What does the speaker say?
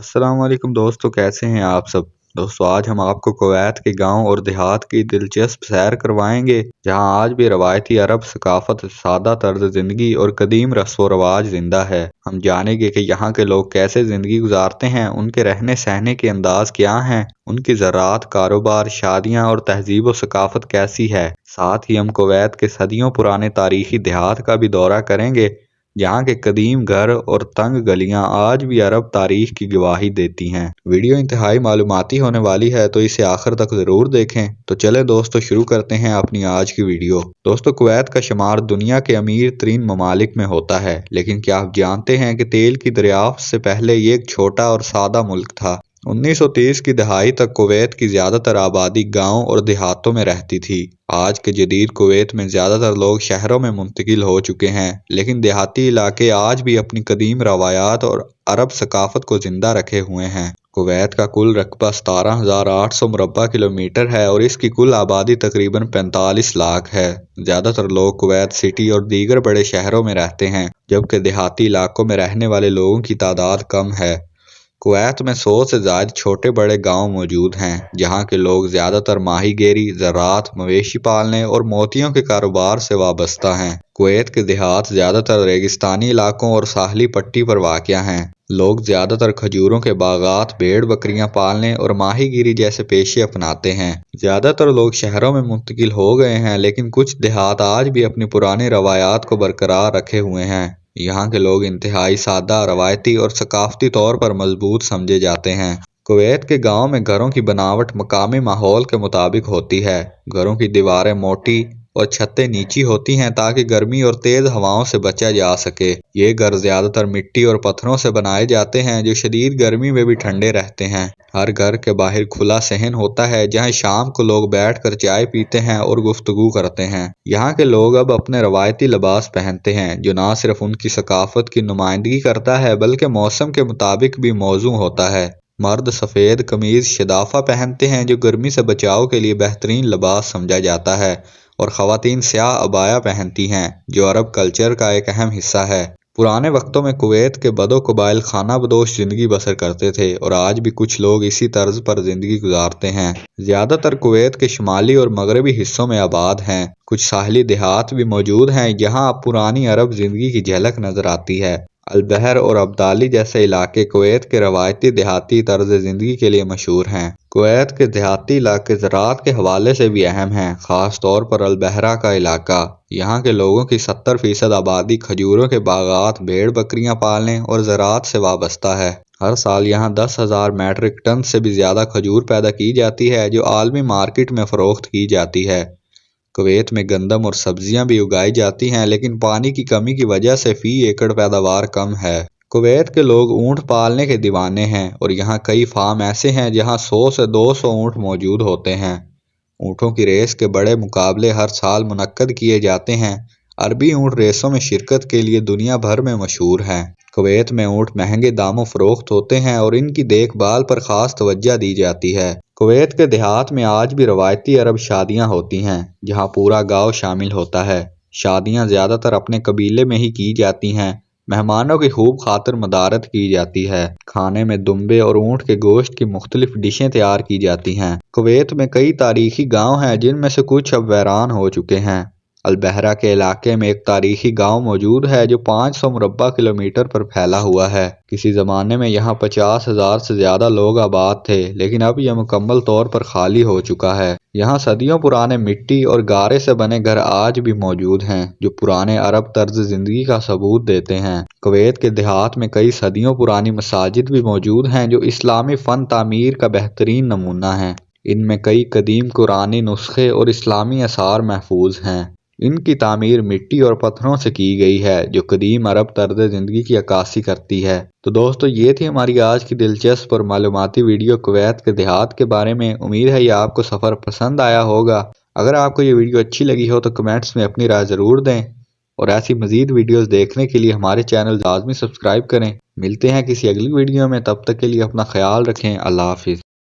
السلام علیکم دوستو، کیسے ہیں آپ سب؟ دوستو آج ہم آپ کو کویت کے گاؤں اور دیہات کی دلچسپ سیر کروائیں گے، جہاں آج بھی روایتی عرب ثقافت، سادہ طرز زندگی اور قدیم رسم و رواج زندہ ہے۔ ہم جانیں گے کہ یہاں کے لوگ کیسے زندگی گزارتے ہیں، ان کے رہنے سہنے کے انداز کیا ہیں، ان کی زراعت، کاروبار، شادیاں اور تہذیب و ثقافت کیسی ہے۔ ساتھ ہی ہم کویت کے صدیوں پرانے تاریخی دیہات کا بھی دورہ کریں گے، جہاں کے قدیم گھر اور تنگ گلیاں آج بھی عرب تاریخ کی گواہی دیتی ہیں۔ ویڈیو انتہائی معلوماتی ہونے والی ہے، تو اسے آخر تک ضرور دیکھیں۔ تو چلیں دوستو شروع کرتے ہیں اپنی آج کی ویڈیو۔ دوستو کویت کا شمار دنیا کے امیر ترین ممالک میں ہوتا ہے، لیکن کیا آپ جانتے ہیں کہ تیل کی دریافت سے پہلے یہ ایک چھوٹا اور سادہ ملک تھا؟ 1930 کی دہائی تک کویت کی زیادہ تر آبادی گاؤں اور دیہاتوں میں رہتی تھی۔ آج کے جدید کویت میں زیادہ تر لوگ شہروں میں منتقل ہو چکے ہیں، لیکن دیہاتی علاقے آج بھی اپنی قدیم روایات اور عرب ثقافت کو زندہ رکھے ہوئے ہیں۔ کویت کا کل رقبہ 17,800 مربع کلومیٹر ہے اور اس کی کل آبادی تقریباً 45 لاکھ ہے۔ زیادہ تر لوگ کویت سٹی اور دیگر بڑے شہروں میں رہتے ہیں، جبکہ دیہاتی علاقوں میں رہنے والے لوگوں کی تعداد کم ہے۔ کویت میں 100 سے زائد چھوٹے بڑے گاؤں موجود ہیں، جہاں کے لوگ زیادہ تر ماہی گیری، زراعت، مویشی پالنے اور موتیوں کے کاروبار سے وابستہ ہیں۔ کویت کے دیہات زیادہ تر ریگستانی علاقوں اور ساحلی پٹی پر واقع ہیں۔ لوگ زیادہ تر کھجوروں کے باغات، بھیڑ بکریاں پالنے اور ماہی گیری جیسے پیشے اپناتے ہیں۔ زیادہ تر لوگ شہروں میں منتقل ہو گئے ہیں، لیکن کچھ دیہات آج بھی اپنی پرانی روایات کو برقرار رکھے ہوئے ہیں۔ یہاں کے لوگ انتہائی سادہ، روایتی اور ثقافتی طور پر مضبوط سمجھے جاتے ہیں۔ کویت کے گاؤں میں گھروں کی بناوٹ مقامی ماحول کے مطابق ہوتی ہے۔ گھروں کی دیواریں موٹی اور چھتیں نیچی ہوتی ہیں تاکہ گرمی اور تیز ہواؤں سے بچا جا سکے۔ یہ گھر زیادہ تر مٹی اور پتھروں سے بنائے جاتے ہیں، جو شدید گرمی میں بھی ٹھنڈے رہتے ہیں۔ ہر گھر کے باہر کھلا صحن ہوتا ہے، جہاں شام کو لوگ بیٹھ کر چائے پیتے ہیں اور گفتگو کرتے ہیں۔ یہاں کے لوگ اب اپنے روایتی لباس پہنتے ہیں، جو نہ صرف ان کی ثقافت کی نمائندگی کرتا ہے بلکہ موسم کے مطابق بھی موزوں ہوتا ہے۔ مرد سفید قمیض شدافہ پہنتے ہیں، جو گرمی سے بچاؤ کے لیے بہترین لباس سمجھا جاتا ہے، اور خواتین سیاہ عبایا پہنتی ہیں، جو عرب کلچر کا ایک اہم حصہ ہے۔ پرانے وقتوں میں کویت کے بدو قبائل خانہ بدوش زندگی بسر کرتے تھے، اور آج بھی کچھ لوگ اسی طرز پر زندگی گزارتے ہیں۔ زیادہ تر کویت کے شمالی اور مغربی حصوں میں آباد ہیں۔ کچھ ساحلی دیہات بھی موجود ہیں، جہاں اب پرانی عرب زندگی کی جھلک نظر آتی ہے۔ البحر اور عبدالی جیسے علاقے کویت کے روایتی دیہاتی طرز زندگی کے لیے مشہور ہیں۔ کویت کے دیہاتی علاقے زراعت کے حوالے سے بھی اہم ہیں، خاص طور پر البحرہ کا علاقہ۔ یہاں کے لوگوں کی 70% آبادی کھجوروں کے باغات، بھیڑ بکریاں پالنے اور زراعت سے وابستہ ہے۔ ہر سال یہاں 10,000 میٹرک ٹن سے بھی زیادہ کھجور پیدا کی جاتی ہے، جو عالمی مارکیٹ میں فروخت کی جاتی ہے۔ کویت میں گندم اور سبزیاں بھی اگائی جاتی ہیں، لیکن پانی کی کمی کی وجہ سے فی ایکڑ پیداوار کم ہے۔ کویت کے لوگ اونٹ پالنے کے دیوانے ہیں، اور یہاں کئی فارم ایسے ہیں جہاں 100 سے 200 اونٹ موجود ہوتے ہیں۔ اونٹوں کی ریس کے بڑے مقابلے ہر سال منعقد کیے جاتے ہیں۔ عربی اونٹ ریسوں میں شرکت کے لیے دنیا بھر میں مشہور ہیں۔ کویت میں اونٹ مہنگے داموں فروخت ہوتے ہیں، اور ان کی دیکھ بھال پر خاص توجہ دی جاتی ہے۔ کویت کے دیہات میں آج بھی روایتی عرب شادیاں ہوتی ہیں، جہاں پورا گاؤں شامل ہوتا ہے۔ شادیاں زیادہ تر اپنے قبیلے میں ہی کی جاتی ہیں۔ مہمانوں کی خوب خاطر مدارت کی جاتی ہے۔ کھانے میں دمبے اور اونٹ کے گوشت کی مختلف ڈشیں تیار کی جاتی ہیں۔ کویت میں کئی تاریخی گاؤں ہیں، جن میں سے کچھ اب ویران ہو چکے ہیں۔ البحرہ کے علاقے میں ایک تاریخی گاؤں موجود ہے، جو 500 مربع کلومیٹر پر پھیلا ہوا ہے۔ کسی زمانے میں یہاں 50,000 سے زیادہ لوگ آباد تھے، لیکن اب یہ مکمل طور پر خالی ہو چکا ہے۔ یہاں صدیوں پرانے مٹی اور گارے سے بنے گھر آج بھی موجود ہیں، جو پرانے عرب طرز زندگی کا ثبوت دیتے ہیں۔ کویت کے دیہات میں کئی صدیوں پرانی مساجد بھی موجود ہیں، جو اسلامی فن تعمیر کا بہترین نمونہ ہیں۔ ان میں کئی قدیم قرآنی نسخے اور اسلامی آثار محفوظ ہیں۔ ان کی تعمیر مٹی اور پتھروں سے کی گئی ہے، جو قدیم عرب طرز زندگی کی عکاسی کرتی ہے۔ تو دوستو یہ تھی ہماری آج کی دلچسپ اور معلوماتی ویڈیو کویت کے دیہات کے بارے میں۔ امید ہے یہ آپ کو سفر پسند آیا ہوگا۔ اگر آپ کو یہ ویڈیو اچھی لگی ہو تو کمنٹس میں اپنی رائے ضرور دیں، اور ایسی مزید ویڈیوز دیکھنے کے لیے ہمارے چینل لازمی سبسکرائب کریں۔ ملتے ہیں کسی اگلی ویڈیو میں، تب تک کے لیے اپنا خیال رکھیں۔ اللہ حافظ۔